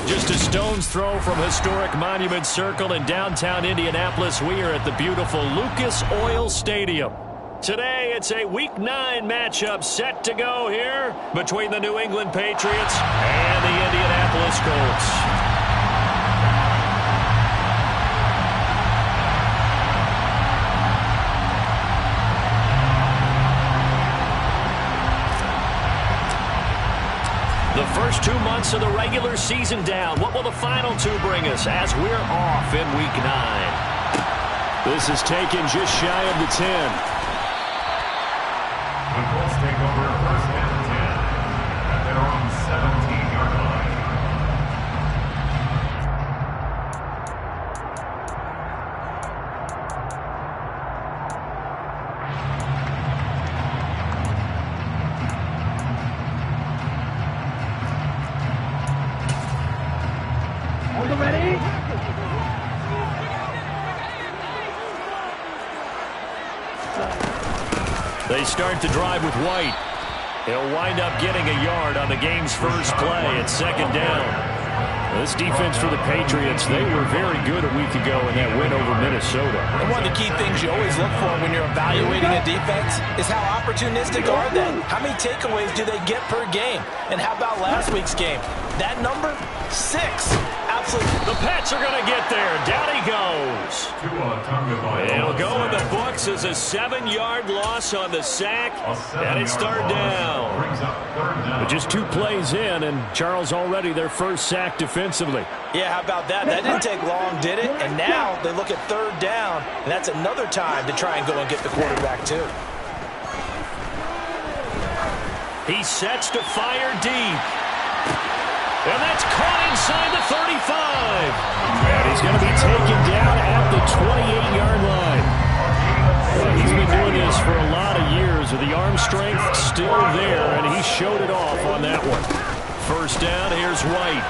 Just a stone's throw from historic Monument Circle in downtown Indianapolis. We are at the beautiful Lucas Oil Stadium. Today, it's a Week 9 matchup set to go here between the New England Patriots and the Indianapolis Colts. The first 2 months of the regular season down. What will the final 2 bring us as we're off in Week 9? This is taken just shy of the 10. The Colts take over first and 10 at their own 17-yard line. They start the drive with White. He'll wind up getting a yard on the game's first play at second down. This defense for the Patriots, they were very good a week ago in that win over Minnesota. And one of the key things you always look for when you're evaluating a defense is how opportunistic are they? How many takeaways do they get per game? And how about last week's game? That number? 6. Absolutely. The Pats are going to get there. Down he goes. He'll go in the books as a 7-yard loss on the sack. And it's third down. But just 2 plays in, and Charles already their first sack defensively. Yeah, how about that? That didn't take long, did it? And now they look at third down, and that's another time to try and go and get the quarterback too. He sets to fire deep. And that's caught inside the 35. And he's going to be taken down at the 28-yard line. He's been doing this for a lot of years with the arm strength still there, and he showed it off on that one. First down, here's White.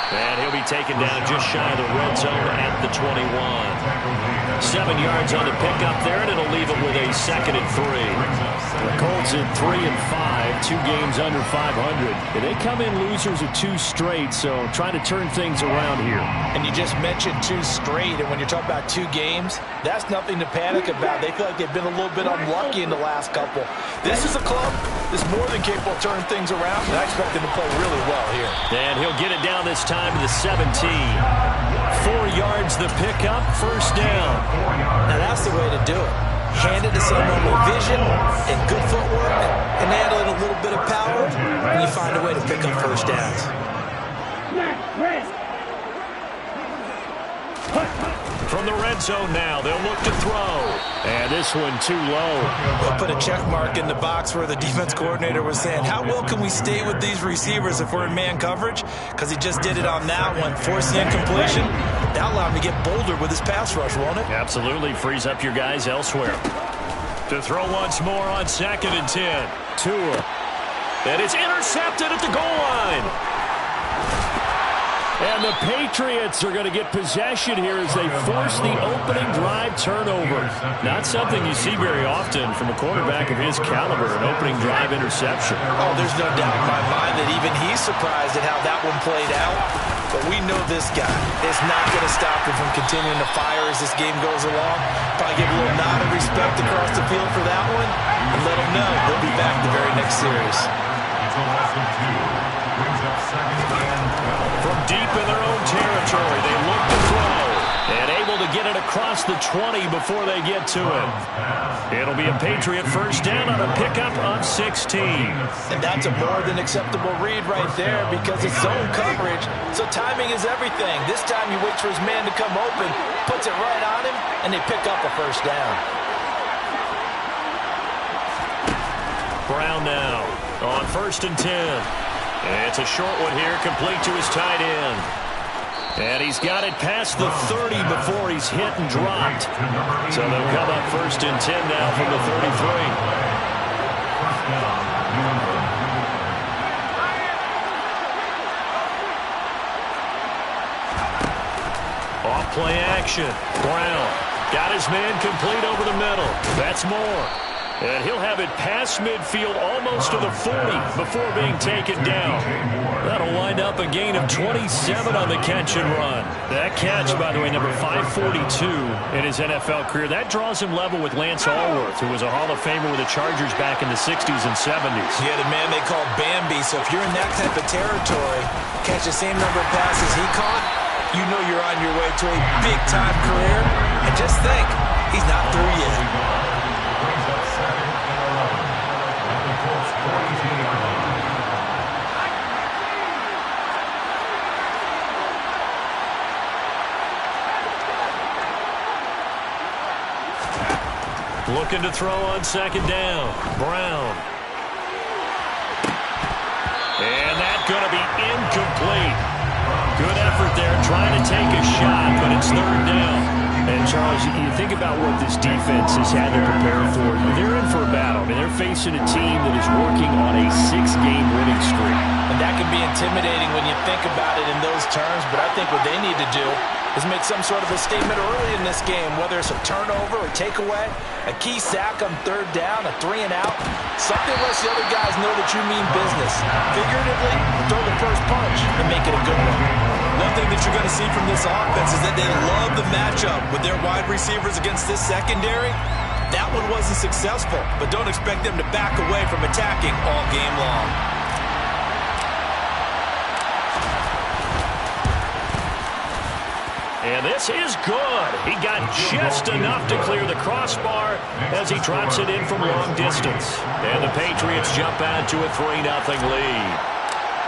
And he'll be taken down just shy of the red zone at the 21. 7 yards on the pickup there, and it'll leave it with a 2nd and 3. The Colts at 3 and 5, 2 games under 500. And they come in losers of 2 straight, so trying to turn things around here. And you just mentioned 2 straight, and when you're talking about 2 games, that's nothing to panic about. They feel like they've been a little bit unlucky in the last couple. This is a club that's more than capable of turning things around, and I expect them to play really well here. And he'll get it down this time to the 17. 4 yards the pickup, first down. Now that's the way to do it. Hand it to someone with vision and good footwork and add in a little bit of power, and you find a way to pick up first downs. From the red zone now, they'll look to throw. And this one too low. We'll put a check mark in the box where the defense coordinator was saying, how well can we stay with these receivers if we're in man coverage? Because he just did it on that one, forced the incompletion. That'll allow him to get bolder with his pass rush, won't it? Absolutely, frees up your guys elsewhere. To throw once more on 2nd and 10. Tua. And it's intercepted at the goal line. And the Patriots are going to get possession here as they force the opening drive turnover. Not something you see very often from a quarterback of his caliber, an opening drive interception. Oh, there's no doubt in my mind that even he's surprised at how that one played out. But we know this guy is not going to stop him from continuing to fire as this game goes along. Probably give a little nod of respect across the field for that one, and let him know they'll be back the very next series. From deep in their own territory, they look to throw. And able to get it across the 20 before they get to it. It'll be a Patriot first down on a pickup of 16. And that's a more than acceptable read right there because it's zone coverage, so timing is everything. This time he waits for his man to come open, puts it right on him, and they pick up a first down. Brown now on 1st and 10. It's a short one here, complete to his tight end. And he's got it past the 30 before he's hit and dropped. So they'll come up 1st and 10 now from the 33. Off-play action. Brown got his man complete over the middle. That's Moore. And he'll have it past midfield almost to the 40 before being taken down. That'll wind up a gain of 27 on the catch and run. That catch, by the way, number 542 in his NFL career. That draws him level with Lance Allworth, who was a Hall of Famer with the Chargers back in the 60s and 70s. Yeah, the man they called Bambi. So if you're in that type of territory, catch the same number of passes he caught, you know you're on your way to a big-time career. And just think, he's not through yet. Looking to throw on second down. Brown. And that's going to be incomplete. Good effort there trying to take a shot, but it's third down. And, Charles, you think about what this defense has had to prepare for. They're in for a battle. I mean, they're facing a team that is working on a 6-game winning streak. And that can be intimidating when you think about it in those terms, but I think what they need to do is make some sort of a statement early in this game, whether it's a turnover or takeaway, a key sack on third down, a 3-and-out, something lets the other guys know that you mean business. Figuratively, throw the first punch and make it a good one. One thing that you're going to see from this offense is that they love the matchup with their wide receivers against this secondary. That one wasn't successful, but don't expect them to back away from attacking all game long. And this is good. He got just enough to clear the crossbar as he drops it in from long distance. And the Patriots jump out to a 3-0 lead.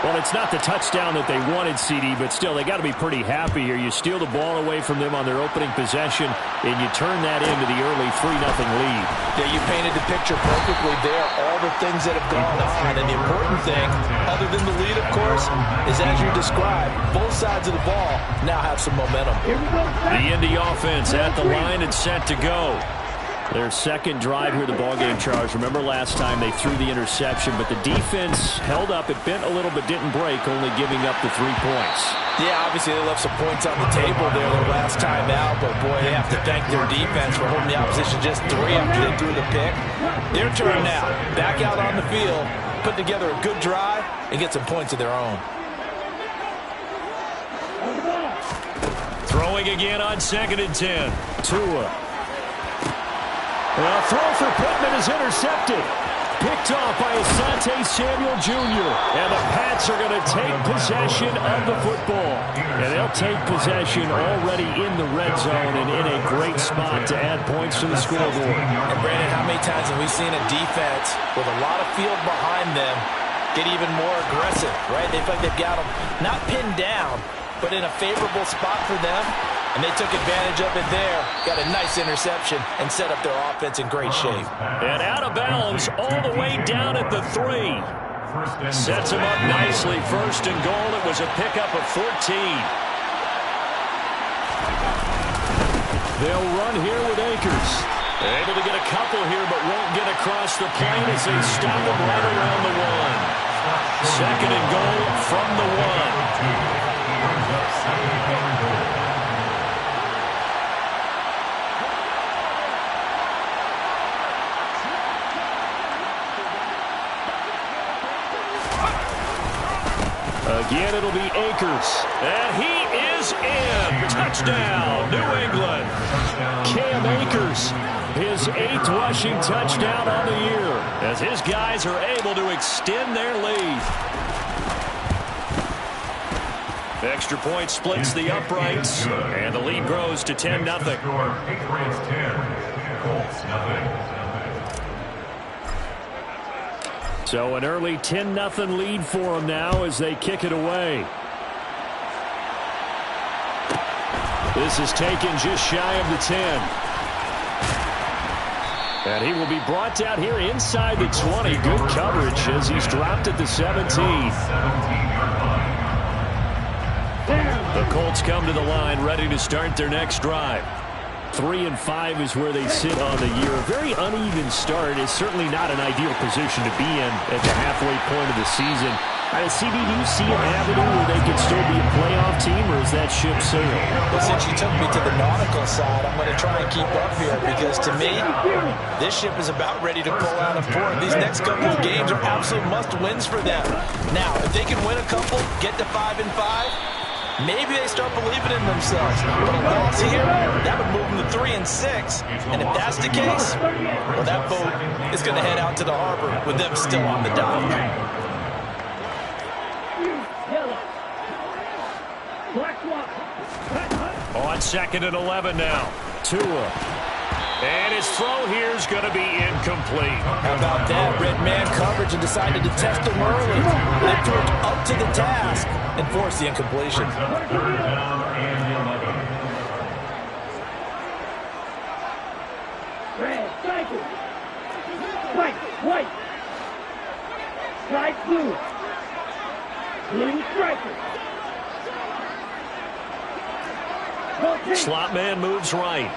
Well, it's not the touchdown that they wanted, CD, but still, they got to be pretty happy here. You steal the ball away from them on their opening possession, and you turn that into the early 3-0 lead. Yeah, you painted the picture perfectly there, all the things that have gone on. And the important thing, other than the lead, of course, is as you described, both sides of the ball now have some momentum. The Indy offense at the line and set to go. Their second drive here, the ballgame, Charles. Remember last time they threw the interception, but the defense held up. It bent a little but didn't break, only giving up the 3 points. Yeah, obviously they left some points on the table there their last time out, but boy, they have to thank their defense for holding the opposition just 3 after they threw the pick. Their turn now, back out on the field, put together a good drive, and get some points of their own. Throwing again on 2nd and 10. Tua. A throw for Pittman is intercepted. Picked off by Asante Samuel Jr. And the Pats are going to take possession of the football. And they'll take possession already in the red zone and in a great spot to add points to the scoreboard. And Brandon, how many times have we seen a defense with a lot of field behind them get even more aggressive, right? They feel like they've got them not pinned down, but in a favorable spot for them. And they took advantage of it there. Got a nice interception and set up their offense in great shape. And out of bounds all the way down at the 3. Sets him up nicely. 1st and goal. It was a pickup of 14. They'll run here with Akers. Able to get a couple here, but won't get across the plane as they stop him right around the 1. 2nd and goal from the 1. Again, it'll be Akers. And he is in. Touchdown, New England. Cam Akers, his 8th rushing touchdown on the year, as his guys are able to extend their lead. Extra point splits the uprights, and the lead grows to 10-0. Patriots 10, Colts 0. So an early 10-0 lead for them now as they kick it away. This is taken just shy of the 10. And he will be brought down here inside the 20. Good coverage as he's dropped at the 17. The Colts come to the line ready to start their next drive. 3-5 is where they sit on the year. A very uneven start is certainly not an ideal position to be in at the halfway point of the season. CB, do you see an avenue where they can still be a playoff team, or is that ship sailed? Well, since you took me to the nautical side, I'm going to try and keep up here because, to me, this ship is about ready to pull out of port. These next couple of games are absolute must-wins for them. Now, if they can win a couple, get to 5-5, maybe they start believing in themselves. But a loss here, that would move them to 3-6. And if that's the case, well, that boat is going to head out to the harbor with them still on the dock. On 2nd and 11 now. Tua. And his throw here is going to be incomplete. How about that? Red man coverage and decided to test him early. Left George up to the task and forced the incompletion. Red, striker. White. Strike blue. Blue striker. Slot man moves right.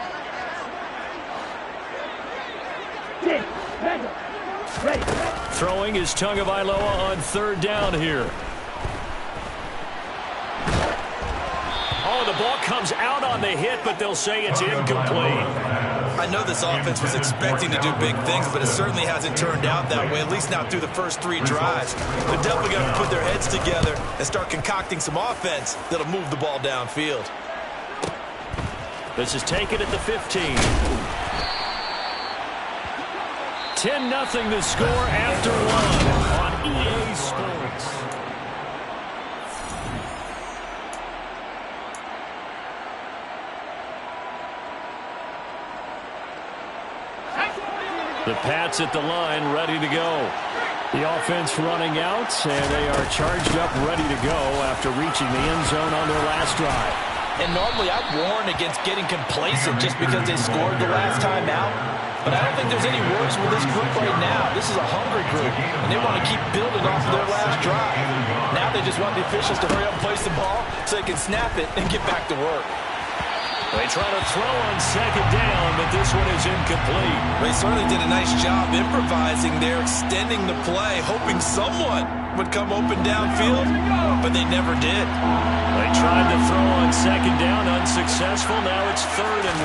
Throwing is Tagovailoa on 3rd down here. Oh, the ball comes out on the hit, but they'll say it's incomplete. I know this offense was expecting to do big things, but it certainly hasn't turned out that way, at least not through the first 3 drives. They're definitely going to put their heads together and start concocting some offense that'll move the ball downfield. This is taken at the 15. 10-0 the score after 1 on EA Sports. The Pats at the line, ready to go. The offense running out, and they are charged up, ready to go after reaching the end zone on their last drive. And normally I'd warn against getting complacent just because they scored the last time out. But I don't think there's any worries with this group right now. This is a hungry group, and they want to keep building off of their last drive. Now they just want the officials to hurry up and place the ball so they can snap it and get back to work. They try to throw on 2nd down, but this one is incomplete. They certainly did a nice job improvising there, extending the play, hoping someone would come open downfield, but they never did. They tried to throw on 2nd down, unsuccessful. Now it's 3rd and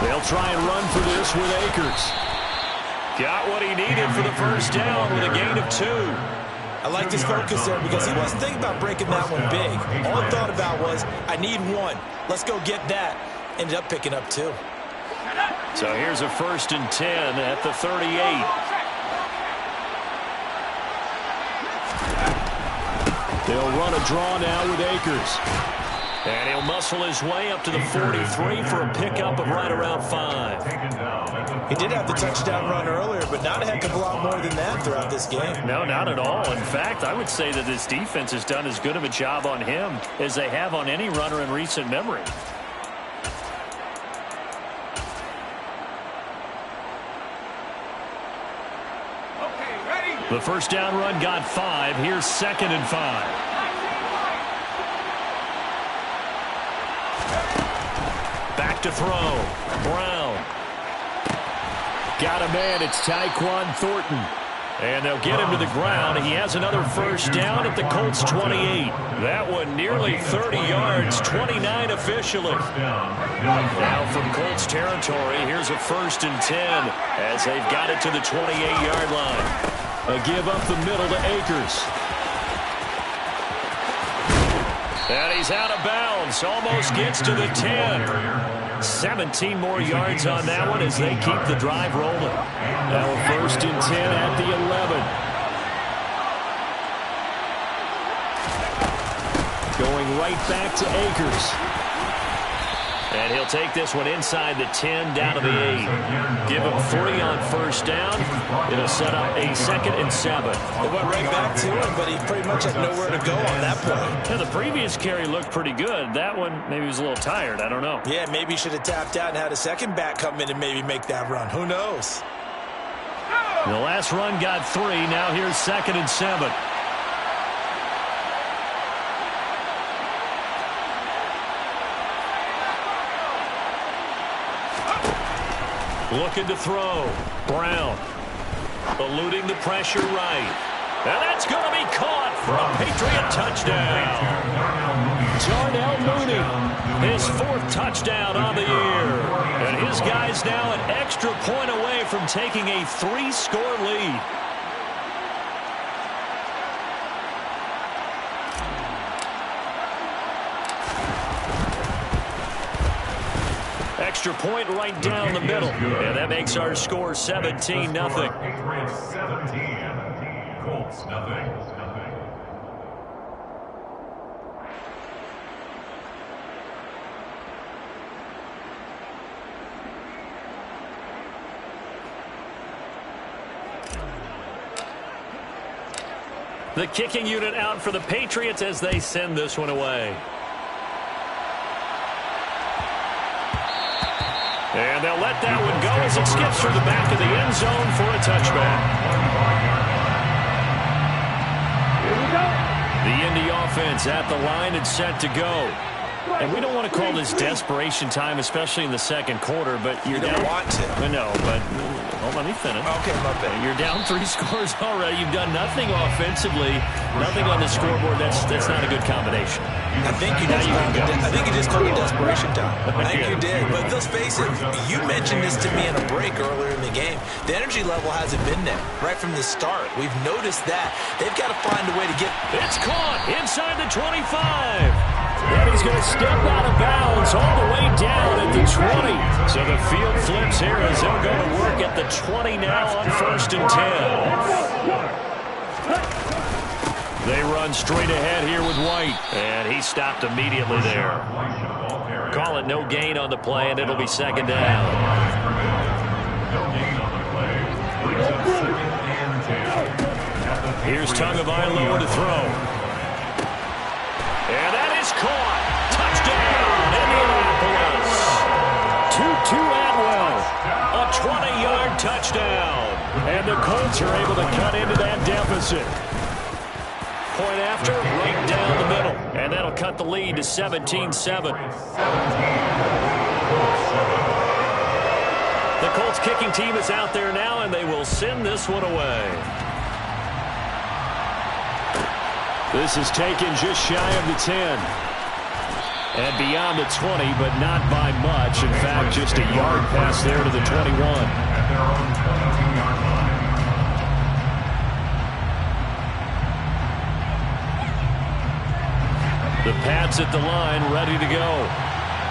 1. They'll try and run for this with Akers. Got what he needed for the first down with a gain of 2. I liked his focus there because he wasn't thinking about breaking that one big. All he thought about was, I need 1. Let's go get that. Ended up picking up 2. So here's a 1st and 10 at the 38. They'll run a draw now with Akers. And he'll muscle his way up to the 43 for a pickup of right around 5. He did have the touchdown run earlier, but not a heck of a lot more than that throughout this game. No, not at all. In fact, I would say that this defense has done as good of a job on him as they have on any runner in recent memory. The first down run got 5. Here's 2nd and 5. Back to throw. Brown. Got a man. It's Tyquan Thornton. And they'll get him to the ground. He has another first down at the Colts 28. That one nearly 30 yards, 29 officially. Now from Colts territory, here's a 1st and 10 as they've got it to the 28-yard line. They give up the middle to Akers. And he's out of bounds. Almost gets to the 10. 17 more yards on that one as they keep the drive rolling. Now a 1st and 10 at the 11. Going right back to Akers. And he'll take this one inside the 10 down to the 8. Give him 3 on first down. It'll set up a 2nd and 7. They went right back to him, but he pretty much had nowhere to go on that play. Yeah, the previous carry looked pretty good. That one, maybe he was a little tired. I don't know. Yeah, maybe he should have tapped out and had a second back come in and maybe make that run. Who knows? The last run got 3. Now here's 2nd and 7. Looking to throw. Brown. Eluding the pressure right. And that's going to be caught for a Patriot touchdown. Darnell Mooney, his 4th touchdown on the year. And his guys now an extra point away from taking a 3-score lead. Extra point right down the middle. And that makes our score 17-0. Patriots 17, Colts nothing. The kicking unit out for the Patriots as they send this one away. And they'll let that one go as it skips through the back of the end zone for a touchback. Here we go. The Indy offense at the line and set to go. And we don't want to call this desperation time, especially in the second quarter, but you're You don't down. want to. No, but let me finish. Okay, my bad. You're down 3 scores already. You've done nothing offensively, nothing on the scoreboard. That's not a good combination. I think you just called it desperation time. I think you did. But let's face it, you mentioned this to me in a break earlier in the game. The energy level hasn't been there right from the start. We've noticed that. They've got to find a way to get... It's caught inside the 25. And he's going to step out of bounds all the way down at the 20. So the field flips here as they'll go to work at the 20 now on 1st and 10. They run straight ahead here with White. And he stopped immediately there. Call it no gain on the play, and it'll be 2nd down. Here's Tagovailoa to throw. And that is caught. Touchdown, Indianapolis. Tutu Atwell, a 20-yard touchdown. And the Colts are able to cut into that deficit. Point after, right down the middle. And that'll cut the lead to 17-7. The Colts kicking team is out there now, and they will send this one away. This is taken just shy of the 10. And beyond the 20, but not by much. In fact, just a yard pass there to the 21. At their own 22-yard line. The Pats at the line, ready to go.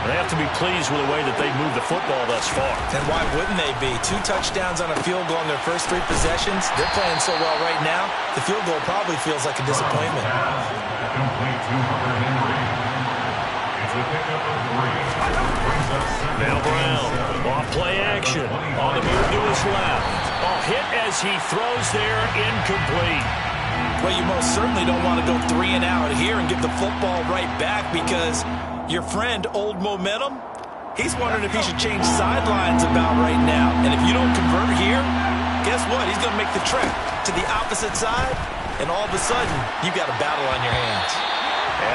They have to be pleased with the way that they've moved the football thus far. And why wouldn't they be? 2 touchdowns on a field goal in their first 3 possessions. They're playing so well right now, the field goal probably feels like a disappointment. Complete to Hunter Henry. It's a pickup of 3. Now Brown, off play action, on the move to his left. A hit as he throws there, incomplete. Well, you most certainly don't want to go 3 and out here and give the football right back because your friend, Old Momentum, he's wondering if he should change sidelines about right now. And if you don't convert here, guess what? He's going to make the trek to the opposite side, and all of a sudden, you've got a battle on your hands.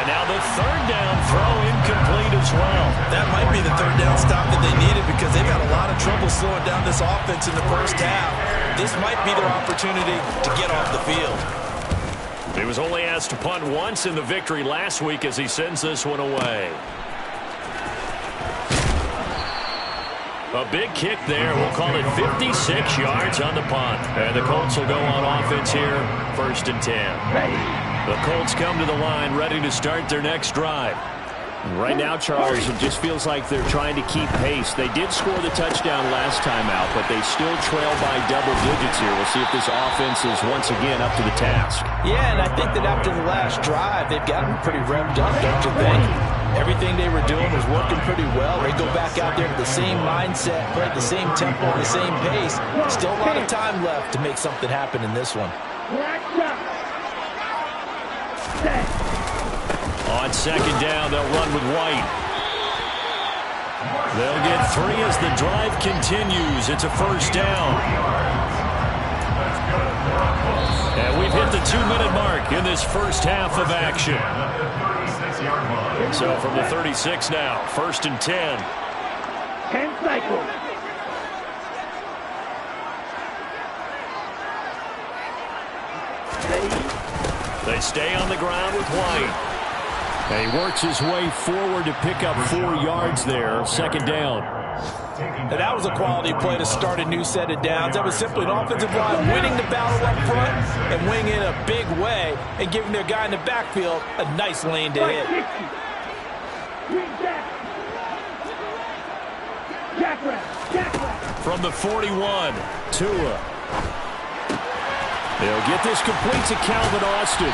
And now the 3rd down throw incomplete as well. That might be the 3rd down stop that they needed because they've had a lot of trouble slowing down this offense in the first half. This might be their opportunity to get off the field. He was only asked to punt once in the victory last week as he sends this one away. A big kick there. We'll call it 56 yards on the punt. And the Colts will go on offense here, 1st and 10. The Colts come to the line ready to start their next drive. Right now, Charles, it just feels like they're trying to keep pace. They did score the touchdown last time out, but they still trail by double digits here. We'll see if this offense is once again up to the task. Yeah, and I think that after the last drive, they've gotten pretty revved up, don't you think? Everything they were doing was working pretty well. They go back out there with the same mindset, play at the same tempo, the same pace. Still a lot of time left to make something happen in this one. On 2nd down, they'll run with White. They'll get 3 as the drive continues. It's a 1st down. And we've hit the 2-minute mark in this first half of action. So from the 36 now, 1st and 10. 10 cycles. They They stay on the ground with White. And he works his way forward to pick up 4 yards there. Second down. And that was a quality play to start a new set of downs. That was simply an offensive line winning the battle up front and winning in a big way and giving their guy in the backfield a nice lane to hit. From the 41, Tua. They'll get this complete to Calvin Austin.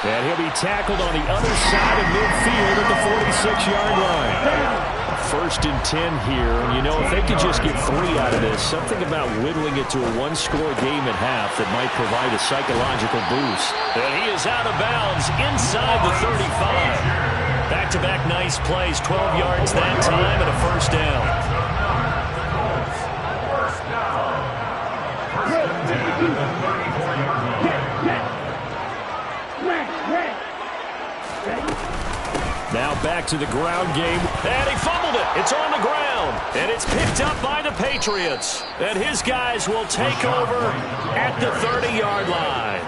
And he'll be tackled on the other side of midfield at the 46-yard line. 1st and 10 here. And, you know, if they could just get 3 out of this, something about whittling it to a 1-score game at half that might provide a psychological boost. And he is out of bounds inside the 35. Back-to-back nice plays, 12 yards that time and a 1st down. Now back to the ground game, and he fumbled it. It's on the ground, and it's picked up by the Patriots. And his guys will take over at the 30-yard line.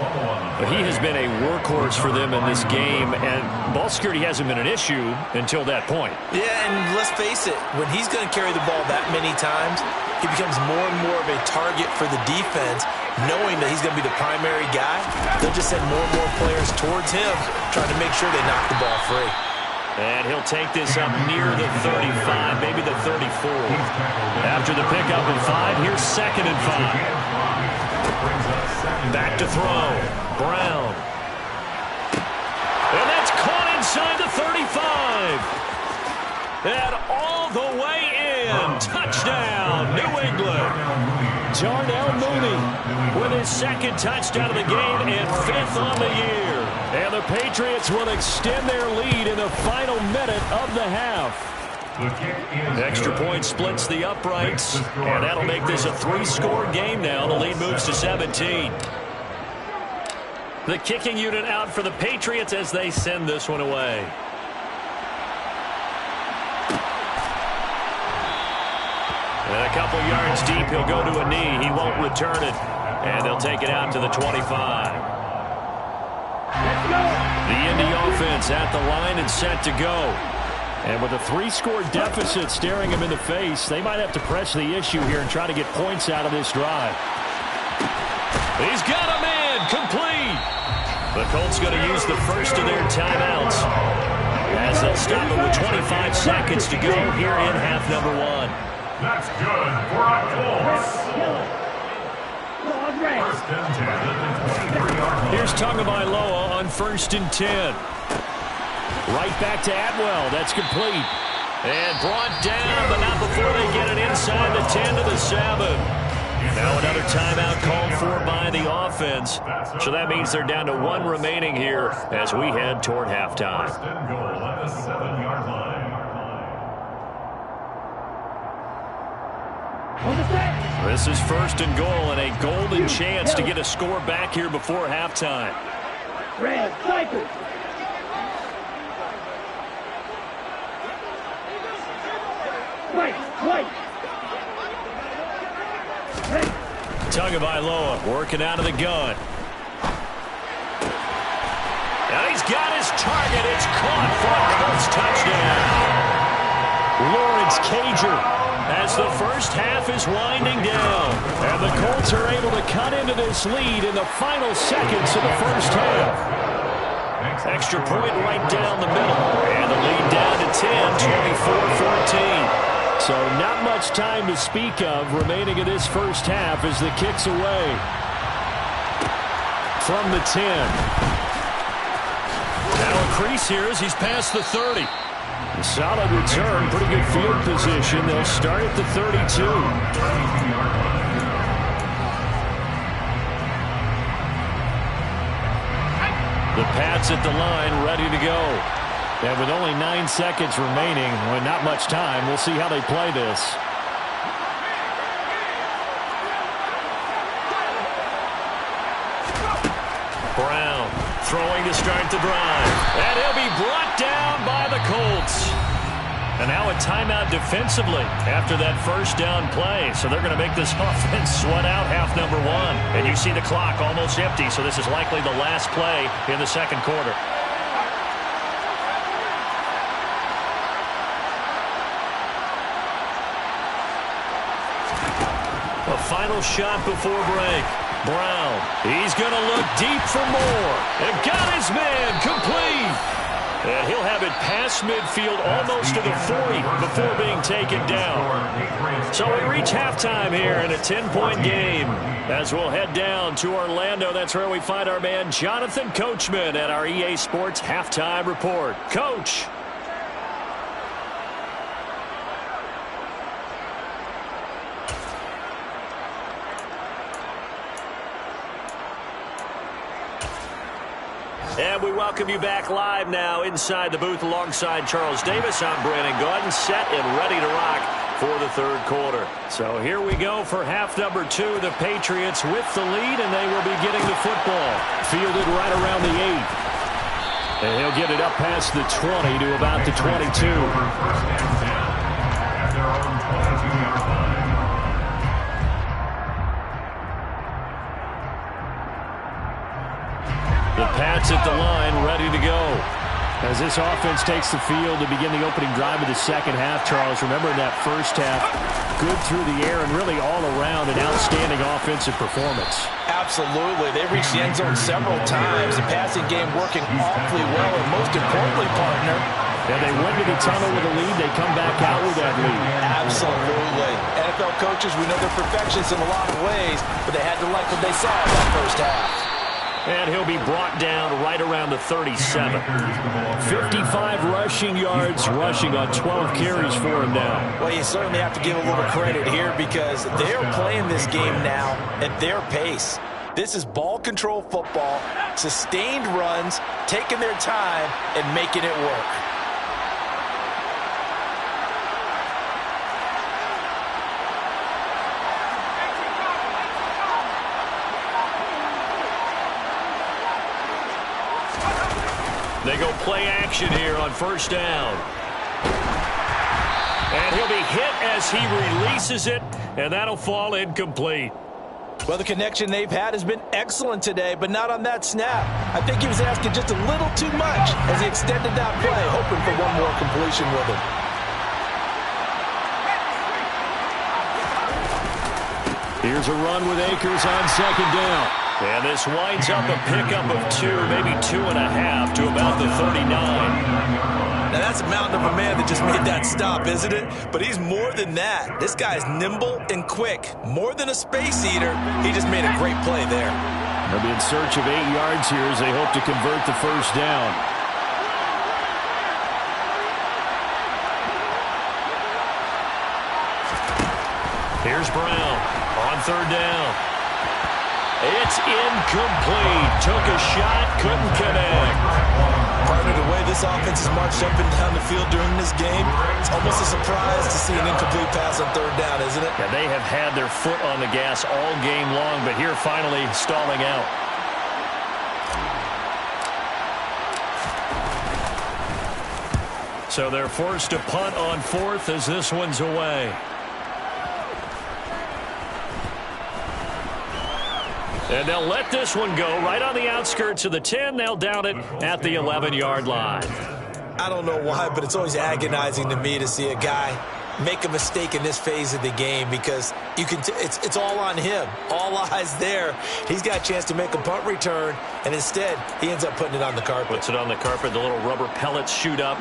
But he has been a workhorse for them in this game, and ball security hasn't been an issue until that point. Yeah, and let's face it, when he's going to carry the ball that many times, he becomes more and more of a target for the defense, knowing that he's going to be the primary guy. They'll just send more and more players towards him, trying to make sure they knock the ball free. And he'll take this up near the 35, maybe the 34. After the pickup of 5, here's 2nd and 5. Back to throw. Brown. And that's caught inside the 35. And all the way in. Touchdown, New England. Darnell Mooney with his 2nd touchdown of the game and 5th on the year. And the Patriots will extend their lead in the final minute of the half. Extra point splits the uprights, and that'll make this a 3-score game now. The lead moves to 17. The kicking unit out for the Patriots as they send this one away. And a couple yards deep, he'll go to a knee. He won't return it, and they'll take it out to the 25. The Indy offense at the line and set to go. And with a 3-score deficit staring him in the face, they might have to press the issue here and try to get points out of this drive. He's got a man, complete. The Colts going to use the first of their timeouts as they'll stop it with 25 seconds to go here in half number 1. That's good for a Colts. 1st and 10 at the 23-yard line. Here's Tagovailoa on 1st and 10. Right back to Atwell. That's complete. And brought down, but not before they get it inside the 10 to the 7. Now another timeout called for by the offense. So that means they're down to 1 remaining here as we head toward halftime. 1st and goal at the 7-yard line. This is 1st and goal and a golden chance to get a score back here before halftime. Red Cypress. White. Tagovailoa working out of the gun. And he's got his target. It's caught for a Colts touchdown. Lawrence Cager as the first half is winding down. And the Colts are able to cut into this lead in the final seconds of the first half. Extra point right down the middle. And the lead down to 10, 24-14. So not much time to speak of remaining in this first half as the kick's away. From the 10. Now a crease here as he's past the 30. Solid return, pretty good field position. They'll start at the 32. The Pats at the line, ready to go. And with only 9 seconds remaining, with not much time, we'll see how they play this. Brown throwing to start the drive. And he'll be brought down by the Colts. And now a timeout defensively after that first down play. So they're going to make this offense sweat out half number one. And you see the clock almost empty, so this is likely the last play in the second quarter. A final shot before break. Brown, he's going to look deep for more. And got his man complete. And he'll have it past midfield almost to the 40 before being taken down. So we reach halftime here in a 10-point game. As we'll head down to Orlando, that's where we find our man Jonathan Coachman at our EA Sports Halftime Report. Coach. And we welcome you back live now inside the booth alongside Charles Davis. I'm Brandon Gaudin, set and ready to rock for the third quarter. So here we go for half number two. The Patriots with the lead, and they will be getting the football. Fielded right around the 8. And he'll get it up past the 20 to about the 22. First and 10 at their own 22-yard line. The Pats at the line, ready to go. As this offense takes the field to begin the opening drive of the second half, Charles, remember in that first half, good through the air and really all around an outstanding offensive performance. Absolutely. They reached the end zone several times. The passing game working awfully well, and most importantly, partner, and they went to the tunnel with a lead. They come back out with that lead. Absolutely. NFL coaches, we know they're perfectionists in a lot of ways, but they had to like what they saw in that first half. And he'll be brought down right around the 37. 55 rushing yards, rushing on 12 carries for him now. Well, you certainly have to give a little credit here because they're playing this game now at their pace. This is ball control football, sustained runs, taking their time, and making it work. They go play action here on first down. And he'll be hit as he releases it, and that'll fall incomplete. Well, the connection they've had has been excellent today, but not on that snap. I think he was asking just a little too much as he extended that play, hoping for one more completion with him. Here's a run with Akers on second down. And this winds up a pickup of 2, maybe 2.5 to about the 39. Now, that's a mountain of a man that just made that stop, isn't it? But he's more than that. This guy's nimble and quick. More than a space eater, he just made a great play there. They'll be in search of 8 yards here as they hope to convert the first down. Here's Brown on third down. It's incomplete. Took a shot, couldn't connect. Partner, the way this offense has marched up and down the field during this game, it's almost a surprise to see an incomplete pass on third down, isn't it? Yeah, they have had their foot on the gas all game long, but here finally stalling out. So they're forced to punt on fourth as this one's away. And they'll let this one go right on the outskirts of the 10. They'll down it at the 11-yard line. I don't know why, but it's always agonizing to me to see a guy make a mistake in this phase of the game because you can it's all on him. All eyes there. He's got a chance to make a punt return, and instead he ends up putting it on the carpet. Puts it on the carpet. The little rubber pellets shoot up.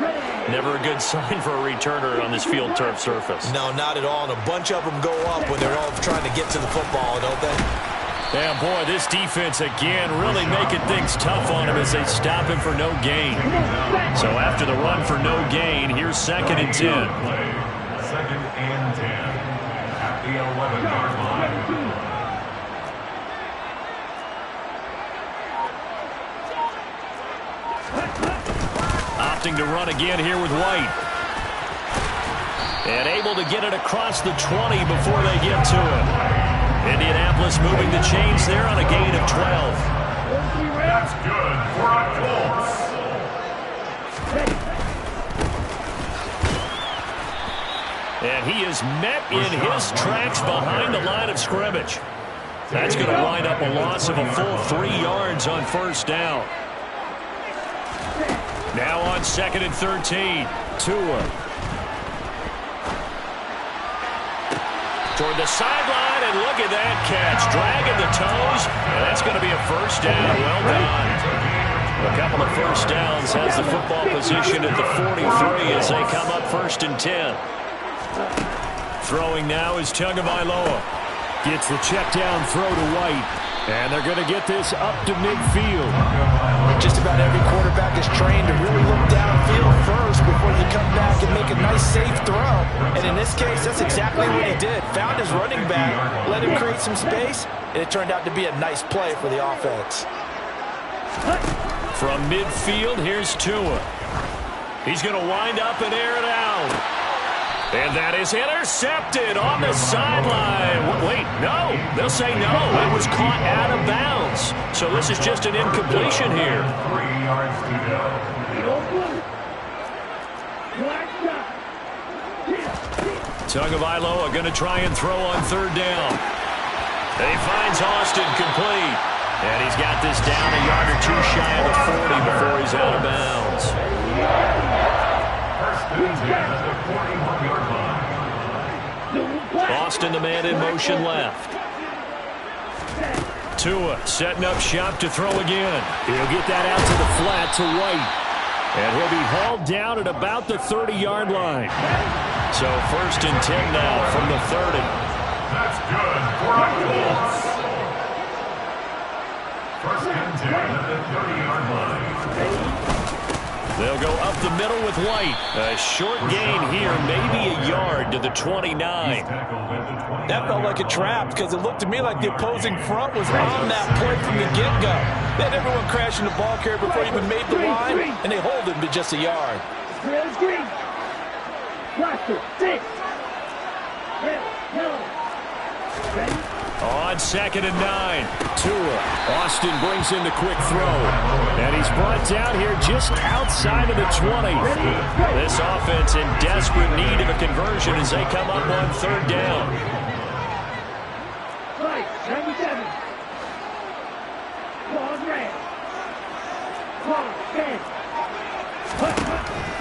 Never a good sign for a returner on this field turf surface. No, not at all. And a bunch of them go up when they're all trying to get to the football, don't they? Yeah, boy, this defense again really making things tough on him as they stop him for no gain. So after the run for no gain, here's 2nd and 10. 2nd and 10 at the 11-yard line. Opting to run again here with White. And able to get it across the 20 before they get to it. Indianapolis moving the chains there on a gain of 12. That's good for a Colts. And he is met in his tracks behind the line of scrimmage. That's going to wind up a loss of a full 3 yards on first down. Now on 2nd and 13. Tua. Toward the sideline, and look at that catch. Dragging the toes, and that's going to be a first down. Well done. A couple of first downs has the football position at the 43 as they come up 1st and 10. Throwing now is Tagovailoa. Gets the check down throw to White. And they're going to get this up to midfield. Just about every quarterback is trained to really look downfield first before you come back and make a nice, safe throw. And in this case, that's exactly what he did. Found his running back, let him create some space, and it turned out to be a nice play for the offense. From midfield, here's Tua. He's going to wind up and air it out. And that is intercepted on the sideline. Wait, no. They'll say no. It was caught out of bounds. So this is just an incompletion here. 3 yards to go. Tagovailoa going to try and throw on 3rd down. And he finds Austin complete. And he's got this down a yard or two shy of the 40 before he's out of bounds. Austin, the man in motion left. Tua setting up shop to throw again. He'll get that out to the flat to White. And he'll be hauled down at about the 30-yard line. So 1st and 10 now from the 30. That's good for a Colts. 1st and 10 at the 30-yard line. They'll go up the middle with White. A short gain here, maybe a yard to the 29. That felt like a trap because it looked to me like the opposing front was on that play from the get-go. They had everyone crashing the ball carrier before he even made the line, and they hold him to just a yard. On 2nd and 9. Tua. Austin brings in the quick throw. And he's brought down here just outside of the 20. This offense in desperate need of a conversion as they come up on 3rd down.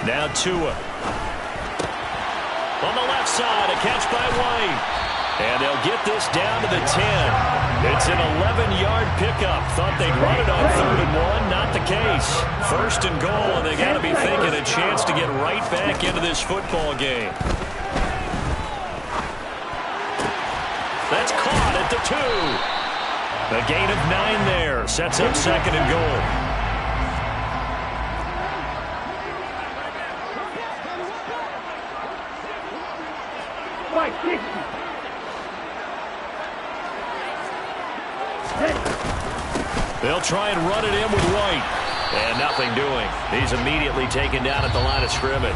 Now Tua. On the left side, a catch by White. And they'll get this down to the 10. It's an 11-yard pickup. Thought they'd run it on 3rd and 1. Not the case. 1st and goal, and they got to be thinking a chance to get right back into this football game. That's caught at the 2. A gain of 9 there. Sets up 2nd and goal. They'll try and run it in with White. And nothing doing. He's immediately taken down at the line of scrimmage.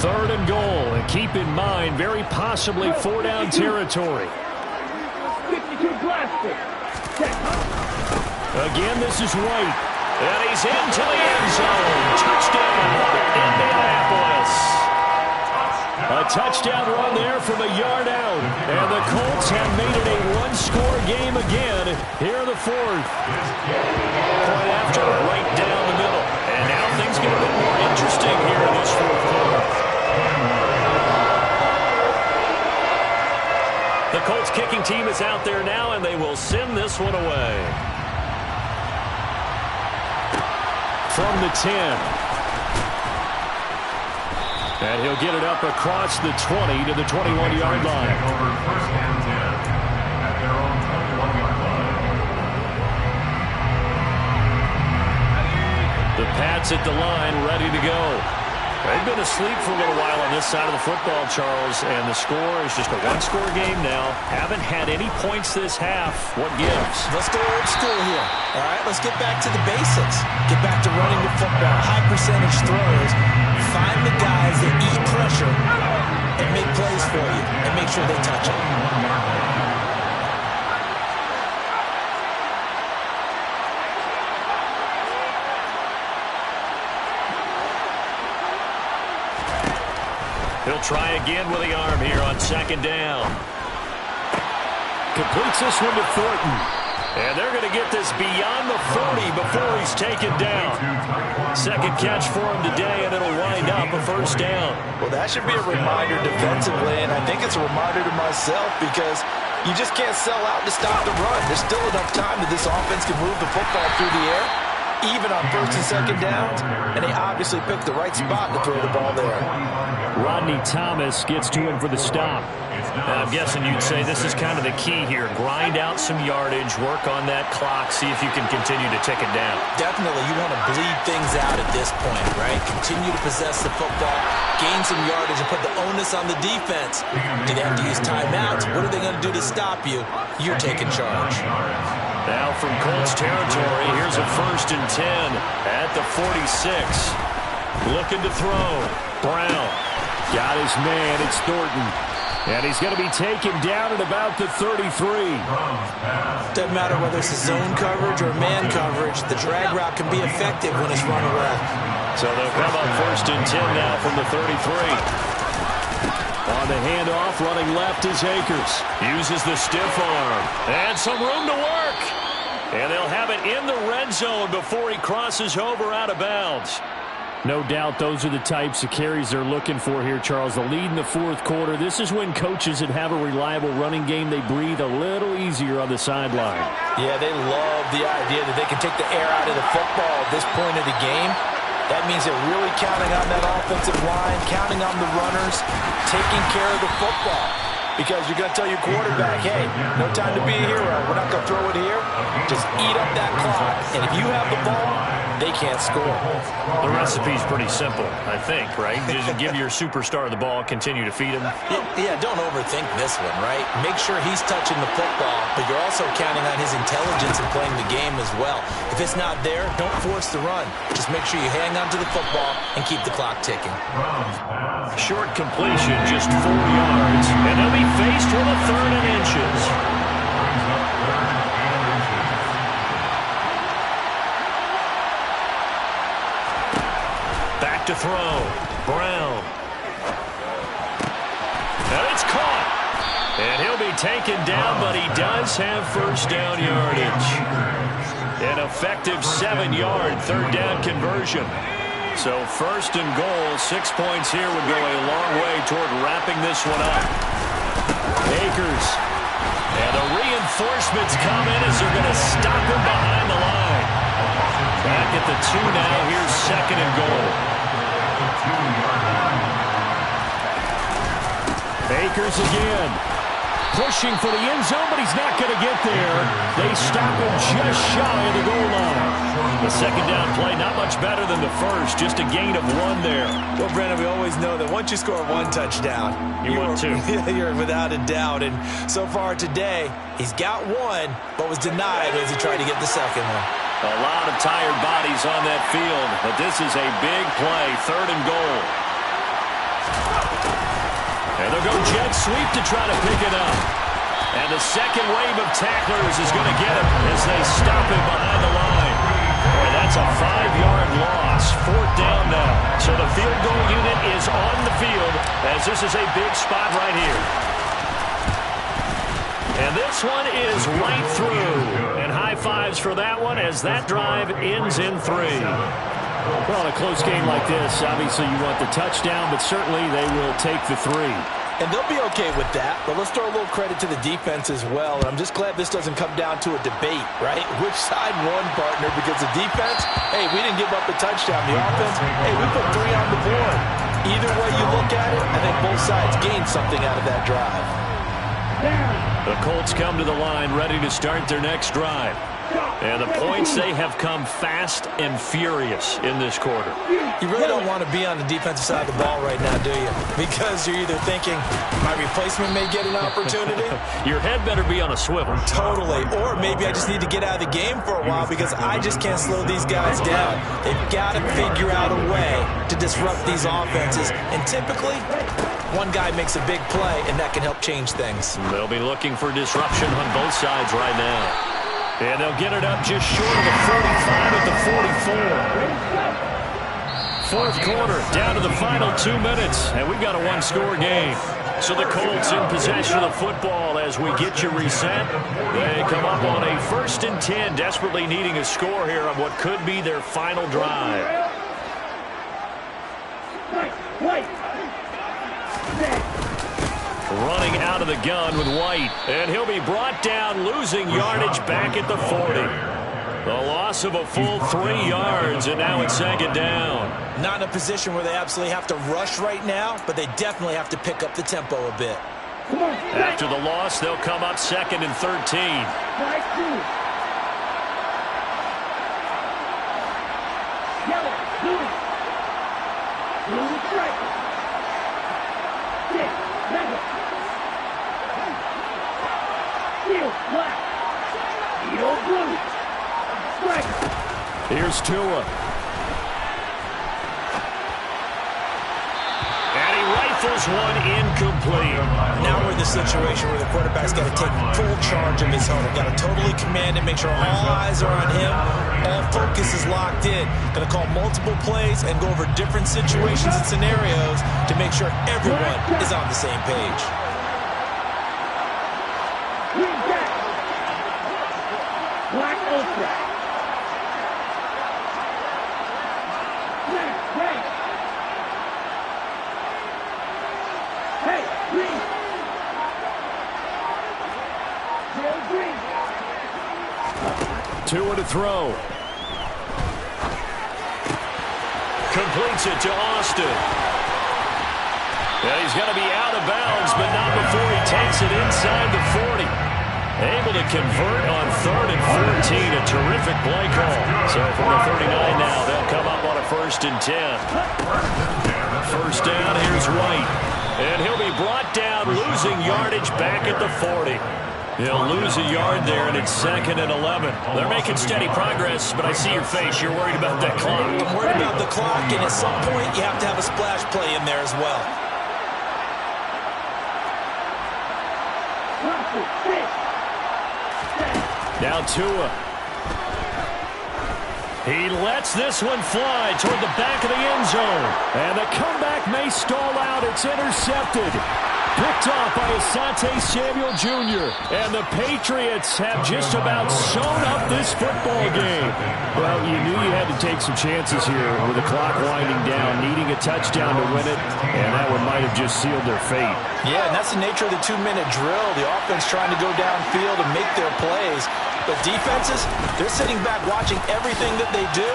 Third and goal, and keep in mind, very possibly 4-down territory. Again, this is White. And he's into the end zone. Touchdown, Indianapolis. A touchdown run there from a yard out. And the Colts have made it a one-score game again here in the 4th. Right after, right down the middle. And now things get a bit more interesting here in this 4th quarter. The Colts kicking team is out there now, and they will send this one away. From the 10. And he'll get it up across the 20 to the 21-yard line. Over 1st and 10 at their own 21-yard line. The Pats at the line, ready to go. They've been asleep for a little while on this side of the football, Charles, and the score is just a one-score game now. Haven't had any points this half. What gives? Let's go old school here. All right, let's get back to the basics. Get back to running the football, high percentage throws. Find the guys that eat pressure and make plays for you and make sure they touch it. He'll try again with the arm here on second down. Completes this one to Thornton. And they're going to get this beyond the 40 before he's taken down. Second catch for him today, and it'll wind up a first down. Well, that should be a reminder defensively, and I think it's a reminder to myself because you just can't sell out to stop the run. There's still enough time that this offense can move the football through the air, even on first and second downs, and they obviously picked the right spot to throw the ball there. Rodney Thomas gets to him for the stop. Now, I'm guessing you'd say this is kind of the key here. Grind out some yardage, work on that clock, see if you can continue to tick it down. Definitely, you want to bleed things out at this point, right? Continue to possess the football, gain some yardage, and put the onus on the defense. Do they have to use timeouts? What are they going to do to stop you? You're taking charge. Now from Colts territory, here's a 1st and 10 at the 46. Looking to throw. Brown got his man. It's Thornton. And he's going to be taken down at about the 33. Doesn't matter whether it's a zone coverage or man coverage. The drag route can be effective when it's run away. So they'll come up 1st and 10 now from the 33. On the handoff, running left is Akers. Uses the stiff arm. And some room to work. And they'll have it in the red zone before he crosses over out of bounds. No doubt those are the types of carries they're looking for here, Charles. The lead in the fourth quarter. This is when coaches that have a reliable running game, they breathe a little easier on the sideline. Yeah, they love the idea that they can take the air out of the football at this point of the game. That means they're really counting on that offensive line, counting on the runners, taking care of the football. Because you're going to tell your quarterback, hey, no time to be a hero. We're not going to throw it here. Just eat up that clock. And if you have the ball, they can't score. The recipe's pretty simple, I think, right? Just give your superstar the ball, continue to feed him. Yeah, don't overthink this one, right? Make sure he's touching the football, but you're also counting on his intelligence in playing the game as well. If it's not there, don't force the run. Just make sure you hang on to the football and keep the clock ticking. Short completion, just 4 yards. And they'll be faced with a 3rd and inches. Back to throw. Brown. And it's caught. And he'll be taken down, but he does have first down yardage. An effective 7-yard 3rd down conversion. So 1st and goal, 6 points here would go a long way toward wrapping this one up. Akers. And the reinforcements come in as they're going to stop him behind the line. Back at the 2 now. Here's 2nd and goal. Akers again. Pushing for the end zone, but he's not going to get there. They stop him just shy of the goal line. The 2nd down play, not much better than the first. Just a gain of 1 there. Well, Brandon, we always know that once you score 1 touchdown, you win 2. You're without a doubt. And so far today, he's got 1, but was denied as he tried to get the 2nd one. A lot of tired bodies on that field, but this is a big play. 3rd and goal. And they'll go jet sweep to try to pick it up. And the second wave of tacklers is going to get him as they stop him behind the line. And that's a 5-yard loss. 4th down now. So the field goal unit is on the field as this is a big spot right here. And this one is right through. And high fives for that one as that drive ends in 3. Well, in a close game like this, obviously you want the touchdown, but certainly they will take the 3. And they'll be okay with that, but let's throw a little credit to the defense as well. And I'm just glad this doesn't come down to a debate, right? Which side won, partner? Because the defense, hey, we didn't give up a touchdown. The offense, hey, we put 3 on the board. Either way you look at it, I think both sides gained something out of that drive. The Colts come to the line ready to start their next drive. And the points, they have come fast and furious in this quarter. You really don't want to be on the defensive side of the ball right now, do you? Because you're either thinking, my replacement may get an opportunity. Your head better be on a swivel. Totally. Or maybe I just need to get out of the game for a while because I just can't slow these guys down. They've got to figure out a way to disrupt these offenses. And typically, one guy makes a big play, and that can help change things. They'll be looking for disruption on both sides right now. And they'll get it up just short of the 45 at the 44. Fourth quarter, down to the final 2 minutes, and we've got a one-score game. So the Colts in possession of the football as we get you reset. They come up on a 1st and 10, desperately needing a score here on what could be their final drive. Running out of the gun with White, and he'll be brought down, losing yardage back at the 40. The loss of a full 3 yards, and now it's 2nd down. Not in a position where they absolutely have to rush right now, but they definitely have to pick up the tempo a bit. After the loss, they'll come up 2nd and 13. Here's Tua. And he rifles one incomplete. Now we're in the situation where the quarterback's got to take full charge of his own. Got to totally command it, make sure all eyes are on him. All focus is locked in. Going to call multiple plays and go over different situations and scenarios to make sure everyone is on the same page. Black Ultra. Hey, green. Green. Tua to throw. Completes it to Austin. And he's going to be out of bounds, but not before he takes it inside the 40. Able to convert on 3rd and 14. A terrific play call. So from the 39 now, they'll come up on a 1st and 10. First down, here's White. And he'll be brought down, losing yardage back at the 40. He'll lose a yard there, and it's 2nd and 11. They're making steady progress, but I see your face. You're worried about that clock. I'm worried about the clock, and at some point, you have to have a splash play in there as well. Now Tua. He lets this one fly toward the back of the end zone. And the comeback may stall out. It's intercepted. Picked off by Asante Samuel Jr. And the Patriots have just about sewn up this football game. Well, you knew you had to take some chances here with the clock winding down, needing a touchdown to win it, and that one might have just sealed their fate. Yeah, and that's the nature of the 2-minute drill. The offense trying to go downfield and make their plays. But defenses, they're sitting back watching everything that they do.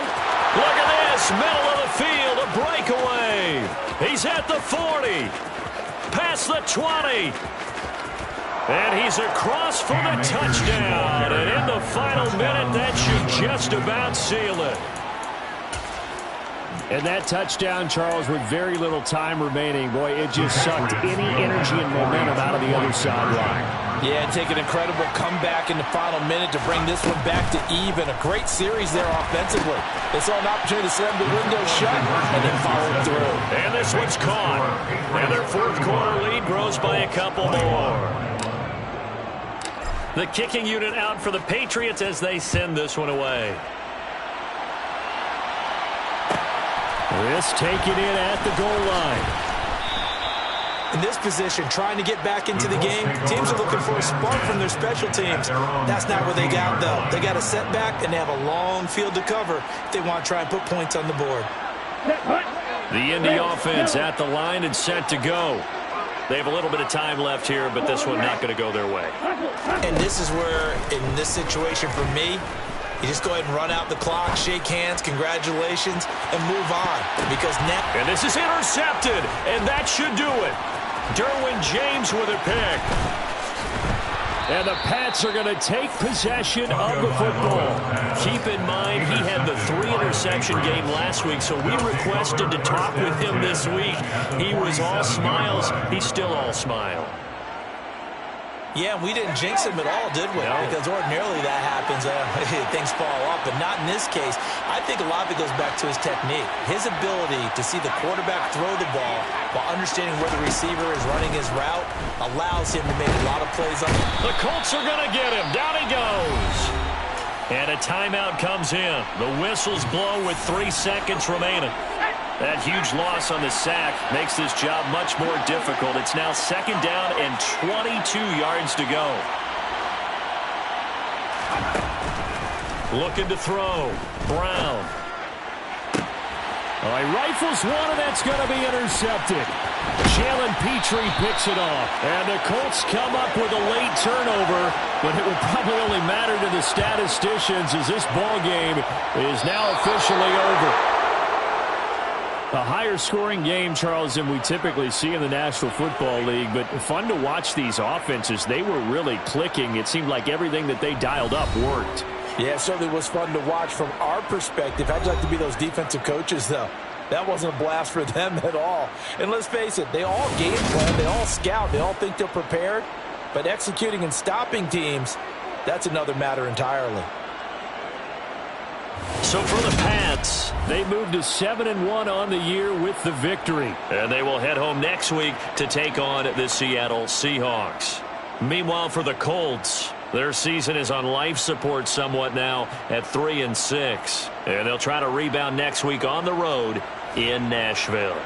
Look at this, middle of the field, a breakaway. He's at the 40. Past the 20. And he's across for the touchdown. And in the final minute, that should just about seal it. And that touchdown, Charles, with very little time remaining, boy, it just sucked any energy and momentum out of the other sideline. Yeah, and take an incredible comeback in the final minute to bring this one back to even. A great series there offensively. They saw an opportunity to slam the window shut, and they followed through. And this one's caught. And their 4th quarter lead grows by a couple more. The kicking unit out for the Patriots as they send this one away. This taken in at the goal line. In this position, trying to get back into the game, teams are looking for a spark from their special teams. That's not what they got, though. They got a setback, and they have a long field to cover if they want to try and put points on the board. The Indy offense at the line and set to go. They have a little bit of time left here, but this one not going to go their way. And this is where, in this situation for me, you just go ahead and run out the clock, shake hands, congratulations, and move on. Because now... And this is intercepted, and that should do it. Derwin James with a pick. And the Pats are going to take possession of the football. Keep in mind, he had the 3-interception game last week, so we requested to talk with him this week. He was all smiles. He's still all smile. Yeah, we didn't jinx him at all, did we? No. Because ordinarily that happens. Things fall off, but not in this case. I think a lot of it goes back to his technique. His ability to see the quarterback throw the ball while understanding where the receiver is running his route allows him to make a lot of plays on it. The Colts are going to get him. Down he goes. And a timeout comes in. The whistles blow with 3 seconds remaining. That huge loss on the sack makes this job much more difficult. It's now 2nd down and 22 yards to go. Looking to throw. Brown. He rifles one, and that's going to be intercepted. Jalen Petrie picks it off. And the Colts come up with a late turnover, but it will probably only matter to the statisticians as this ball game is now officially over. A higher-scoring game, Charles, than we typically see in the National Football League, but fun to watch these offenses. They were really clicking. It seemed like everything that they dialed up worked. Yeah, it certainly was fun to watch from our perspective. I'd like to be those defensive coaches, though. That wasn't a blast for them at all. And let's face it, they all game plan, they all scout, they all think they're prepared. But executing and stopping teams, that's another matter entirely. So for the Pats, they moved to 7-1 on the year with the victory. And they will head home next week to take on the Seattle Seahawks. Meanwhile, for the Colts, their season is on life support somewhat now at 3-6. And they'll try to rebound next week on the road in Nashville.